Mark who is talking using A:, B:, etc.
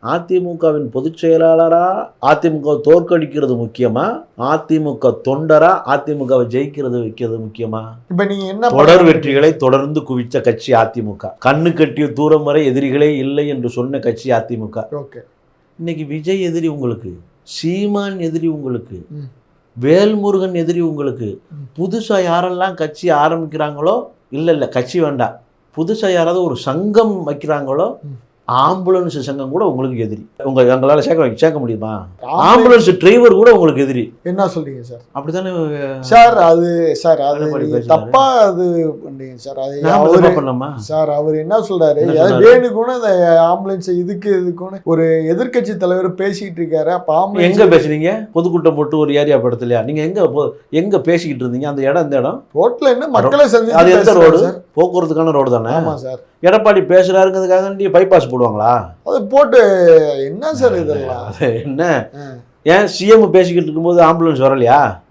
A: அதிமுகவின் பொதுச் செயலாளரா அதிமுக தோற்கடிக்கிறது முக்கியமா, அதிமுக தொண்டரா அதிமுகவை ஜெயிக்கிறது வைக்கிறது முக்கியமா?
B: இப்ப நீங்க என்ன
A: தொடர் வெற்றிகளை தொடர்ந்து குவிச்ச கட்சி அதிமுக. கண்ணு கட்டிய தூரம் வரை எதிரிகளே இல்லை என்று சொன்ன கட்சி அதிமுக. இன்னைக்கு விஜய் எதிரி உங்களுக்கு, சீமான் எதிரி உங்களுக்கு, வேல்முருகன் எதிரி உங்களுக்கு. புதுசா யாரெல்லாம் கட்சி ஆரம்பிக்கிறாங்களோ, இல்ல கட்சி வேண்டாம், புதுசா யாராவது ஒரு சங்கம் வைக்கிறாங்களோ, ஆம்புலன்ஸ் சங்கம் கூட உங்களுக்கு எதிரி. எங்களால் சேர்க்க முடியுமா? ஆம்புலன்ஸ் டிரைவர் கூட உங்களுக்கு எதிரி.
B: என்ன சொல்றீங்க சார்?
A: அப்படித்தானே
B: சார். அது தப்பா அது பண்ணீங்க சார். அது
A: பண்ணலாமா
B: சார்? அவர் என்ன சொல்றாரு, வேணுக்குன்னு அந்த ஆம்புலன்ஸ் இதுக்குன்னு ஒரு எதிர்கட்சி தலைவர் பேசிக்கிட்டு இருக்காரு. அப்ப ஆம்புலன்ஸ்
A: எங்க பேசுறீங்க? பொதுக்கூட்டம் போட்டு ஒரு ஏரியா படத்துலயா? நீங்க எங்க பேசிக்கிட்டு இருந்தீங்க? அந்த இடம் எந்த இடம்?
B: ரோட்ல என்ன மக்களை சந்திச்சு,
A: அது எந்த ரோடு? போக்குவரத்துக்கான ரோடு தானே.
B: ஆமா சார்.
A: எடப்பாடி பேசுறாருங்கிறதுக்காக நீ பைபாஸ் போடுவாங்களா?
B: அது போட்டு என்ன சார் இதெல்லாம்?
A: என்ன ஏன் சிஎம் பேசிக்கிட்டு இருக்கும்போது ஆம்புலன்ஸ் வரலையா?